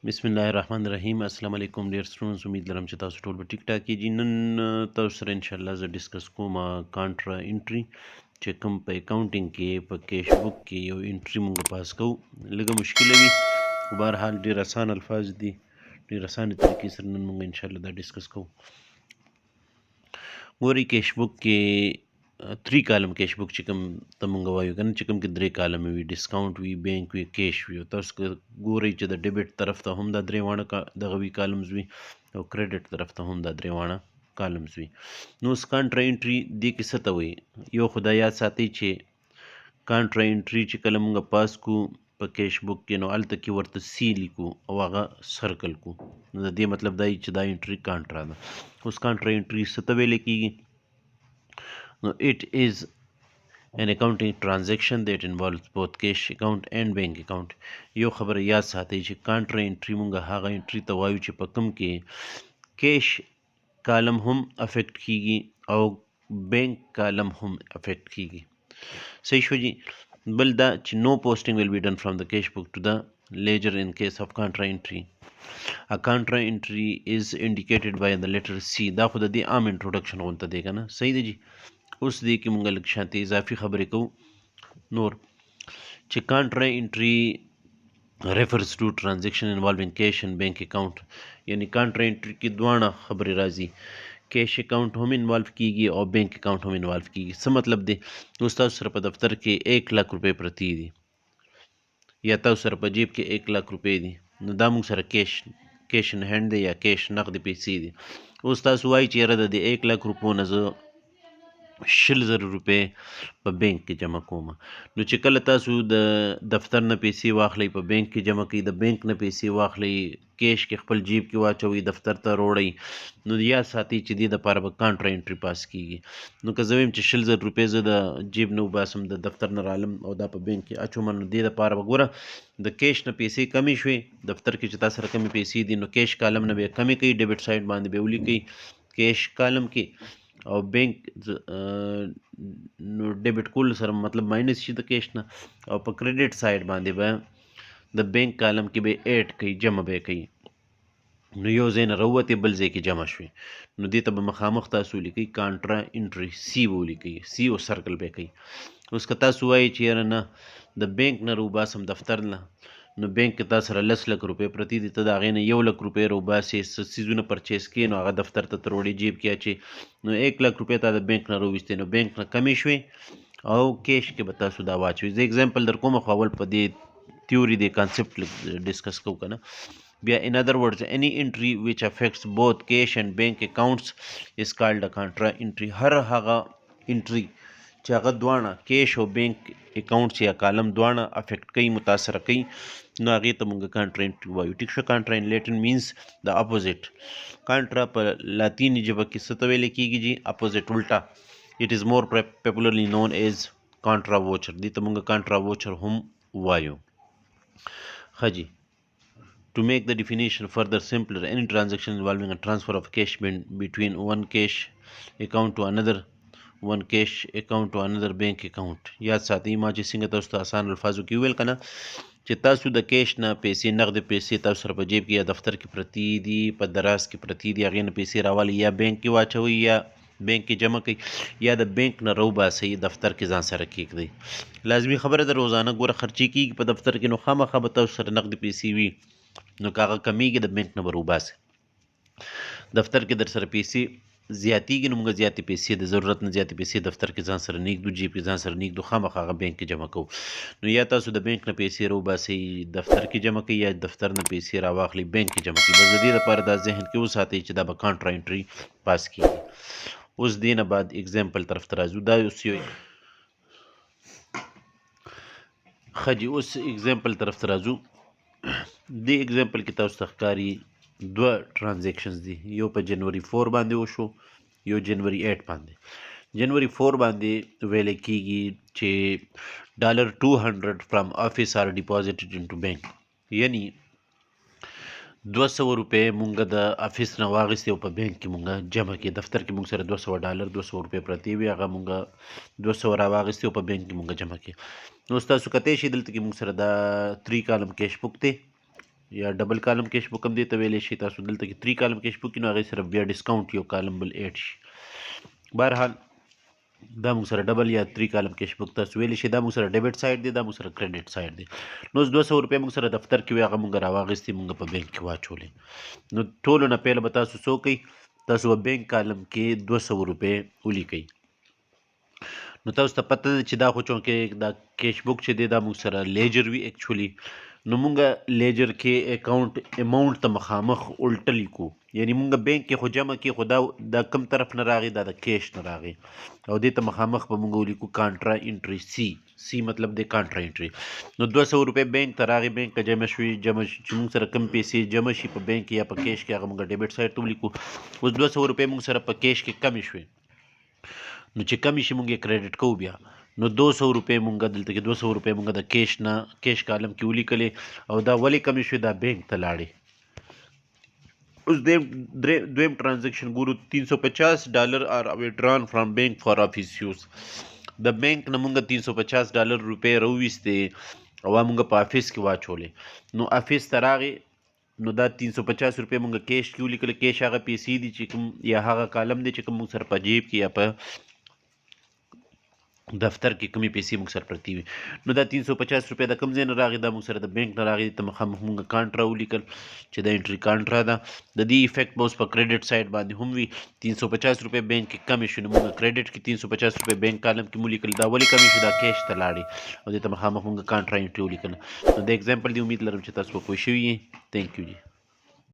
بسم الله الرحمن الرحیم. السلام علیکم ډیر سټوډنټس، امید لرم چې تاسو ټول به ټیک ټاک یې. نن تاسو سره ان شاء الله زه ډسکس کوم کانټرا انټری چې کوم په اکاونټینګ کې په کیش بک کې یو انټری مونږ پاس کوو. لږه مشکله وي خو بهرحال ډیر اسان الفاظ دي، ډیر اسانه طریقې سره نن مونږ ان شاء الله دا ډسکس کوو. ګورئ کیش بک کې 3 کالم کیش بک چې کوم ته مونږ وایو کنه، چې کوم کې 3 کالم وي، ډسکاونټ وي، بینک وي، کیش وي. تاسو ګورئ چې د ډیبټ طرف ته هم دا 3 واړه دغه وي کالمز وي او کریډټ طرف ته هم دا 3 واړه کالمز وي. نو اوس کانټرا انټری دې کې څه ته وایي؟ یو خو دا یاد ساتئ چې کانټرا انټری چې کله مونږ پاس کو په کیش بک کې نو هلته کې ورته سی لیکو او هغه سرکل کو. نو د دې مطلب دا چې دا انټری کانټرا ده. اوس کانټرا انټری څه ته ویل کېږي؟ No, it is an accounting transaction that involves both cash account and bank account. یو خبر یاد ساتئ چې کانټرا انټری مونږ هغه انټری ته وایو چې په کوم کې کیش کالم هم افیکټ کیږي او بینک کالم هم افیکټ کیږي. صحیح شو جی. بل دا چې نو پوسټینګ ویل بی ډن فرام د کیش بک ټو د لیجر in case of contra entry. A contra entry is indicated by the letter C. دا خو د دې عام انټروډکشن غونته دی کنه، صحیح دی جی. اوس دې کې مونږ لږ شانتي اضافي خبرې کوو. نور چې کانټرا انټری refers to transaction involving cash and bank account، یعنی کانټرا انټری کې دواړه خبرې راځي، کیش اکاونټ هم انوالو کیږي او بینک اکاونټ هم انوالو کیږي. څه مطلب دی؟ اوس تاسو سره په دفتر کې 1 لک روپۍ پرتی دي یا تاسو سره په جیب کې 1 لک روپۍ دي، نو دا مونږ سره کیش ان هینډ دی یا کیش نقد پیسې دي. اوس تاسو وایي چې یاره د دې 1 لک روپو نه زه 20,000 روپۍ په بینک کې جمع کوم. نو چې کله تاسو د دفتر نه پیسې واخلئ په بینک کې جمع کړئ، د بینک نه پیسې واخلئ کیش کې خپل جیب کې واچوئ، دفتر ته وروړئ، نو یاد ساتئ چې دې دپاره به کانټرا انټري پاس کیږي. نو که زه ویم چې 20,000 روپۍ زه د جیب نه وباسم، د دفتر نه رالم او دا په بینک کې اچوم، نو دې دپاره به ګوره د کیش نه پیسې کمې شوې، دفتر کې چې تا سره کمې پیسې دي نو کیش کالم نه به یې کمې کوي، ډیبټ سایډ باندې به یې ولیکئ کیش کالم کې، او بینک نو ډیبټ کول سره مطلب ماینس شي د کیش نه، او په کریډټ سایډ باندې به د بینک کالم کې به ایډ کوي، جمع به کوي. نو یو ځای نه راووتې بل ځای کې جمع شوې، نو دې ته به مخامخ تاسو لیکئ کانټرا انټري، سی به ولیکئ، سی او سرکل به کوي. اوس که تاسو وایئ چې یاره نه د بینک نه راوباسم دفتر نه، نو بینک کې تا سره 10 لک روپۍ پرتې دي، ته د هغې نه 1 لک روپۍ راوباسې، څه څیزونه پرچیز کړې نو هغه دفتر ته وروړې، جیب کې اچې، نو 1 لک روپۍ تا د بینک نه راوویستې، نو بینک نه کمې شوې او کیش کې به تاسو دا واچوئ. زه اگزامپل در کوم خو اول په دې تیوري د کانسپټ ډسکس کوو که نه. بیا in other words any entry which affects both cash and bank accounts is called a contra entry. هر هغه انټری چې هغه دواړه کیش او بینک اکاونټس یا کالم دواړه افیکټ کوي، متاثره کوي، نو هغې ته مونږ کانټرا انټري وایو. ټیک شو. کانټرا ان لیټن مینس د اپوزیټ. کانټرا په لاتیني ژبه کې څه ته ویل کېږي جي؟ اپوزیټ، الټا. اټ از مور پاپولرلی نون ایز کانټرا ووچر. دې ته مونږ کانټرا ووچر هم وایو. ښه جي. To make the definition further simpler, any transaction involving a transfer of cash between one cash account to another, one cash account to another bank account. یاد ساتئ ما چې څنګه تاسو ته آسان الفاظو کې وویل که نه، چې تاسو د کیش نه پیسې، نقد پیسې تاسو سره په جیب کې یا دفتر کې پرتې دي، په دراز کې پرتې دي، هغې نه پیسې راوالئ، یا بینک کې واچوئ یا بینک کې جمع کوئ، یا د بینک نه راوباسئ دفتر کې ځان سره کېږدئ. لازمي خبره ده روزانه ګوره خرچې کېږي په دفتر کې، نو خامخا به تاسو سره نقد پیسې وي، نو که هغه کمیږي د بینک نه به راوباسئ. دفتر کې در سره پیسې زیاتېږي نو موږ زیاتې پیسې، د ضرورت نه زیاتې پیسې دفتر کې ځان سره نیږدو، جیب کې ځان سره نیږدو، خامخا هغه بینک کې جمع کوو. نو یا تاسو د بینک نه پیسې راوباسئ دفتر کې جمع کوئ، یا دفتر نه پیسې راواخلئ بینک کې جمع کوئ. بس د دې لپاره دا ذهن کې وساتئ چې دا به کانټرا انټري پاس کېږي. اوس دې نه بعد اگزامپل طرف ته راځو. دا اوس یو ښه جي. اوس اگزامپل طرف ته راځو. دې اگزامپل کې تاسو ته ښکاري 2 ټرانزیکشنز دي، یو په جنوري 4 باندې وشو، یو جنوري 8 باندې. جنوري 4 باندې ویل کېږي چې $200 فرام آفیس آر ډیپازیټډ انټو بینک، یعنی 200 روپۍ مونږ د آفیس نه واخیستې او په بینک کې مونږ جمع کړې. دفتر کې مونږ سره $200 200 روپۍ پرتې وي، هغه مونږ 200 راواخیستې او په بینک کې مونږ جمع کړې. نو اوس تاسو کتی شئ دلته کې مونږ سره دا 3 کالم کیش بک دی یا ډبل کالم کیش بک هم دې ته ویلی شي تاسو. دلته کې 3 کالم کیش بک نو هغې سره بیا ډسکاونټ یو کالم بل ایډ شي. بهرحال دا موږ سره ډبل یا 3 کالم کیش بک تاسو ویلی شي. دا موږ سره ډیبټ سایډ دی، دا موږ سره کریډټ سایډ دی. نو اوس 200 روپۍ موږ سره دفتر کې وي، هغه موږ راواخیستې، موږ په بینک کې واچولې. نو ټولو نه پیله به تاسو څه کوئ، تاسو به بینک کالم کې 200 روپۍ ولیکئ. نو تاسو ته پته ده چې دا خو چونکې دا کیش بک چې دی دا موږ سره لیجر وي ایکچولي، نو مونږ لیجر کې اکاونټ اماونټ ته مخامخ الټه لیکو، یعنی مونږ بینک کې خو جمع کې خو دا کم طرف نه راغی، دا د کیش نه راغی، او دې ته مخامخ به مونږ ولیکو کانټرا انټري سی مطلب دی کانټرا انټري. نو 200 روپۍ بینک ته راغی، بینک ته جمع شوي، چې مونږ سره کم پیسې جمع شي په بینک یا په کیش کې، هغه مونږ ډیبټ سایډ ته ولیکو. اوس 200 روپۍ مونږ سره په کیش کې کمې شوې، نو چې کمی شي مونږ یې کریډټ کوو بیا. نو 200 روپۍ مونږ دلته کې 200 روپۍ مونږ د کیش نه کیش کالم کې ولیکلې، او دا ولې کمی شوې، دا بینک ته لاړې. اوس دویم ټرانزیکشن ګورو. $350 آر ویډران فرام بینک فار آفیس یوز. د بینک نه مونږ $350 روپۍ راوویستې او مونږ په آفیس کې واچولې. نو آفیس ته راغې، نو دا 350 روپۍ مونږ کیش کې ولیکل. کیش هغه پیسې دي چې کوم یا هغه کالم دی چې کوم مونږ سره په جیب کې یا په دفتر کې کمی پیسې موږ سره پرتې وي. نو دا 350 روپۍ د کوم ځای نه راغی، دا موږ سره د بینک نه راغی، ته مخامخ موږ کانټرا ولیکل چې دا انټري کانټرا ده. د دې افیکټ به اوس په کریډټ سایډ باندې هم وي. 350 روپۍ بینک کې کمې شوې، نو موږ کریډټ کې 350 روپۍ بینک کالم کې مو لیکل. دا ولې کمې شوې، دا کیش ته لاړې او دې ته مخامخ موږ کانټرا انټري ولیکل. نو د ایگزامپل دی امید لرم چې تاسو په پوه شوي یې. تھینک یو جی.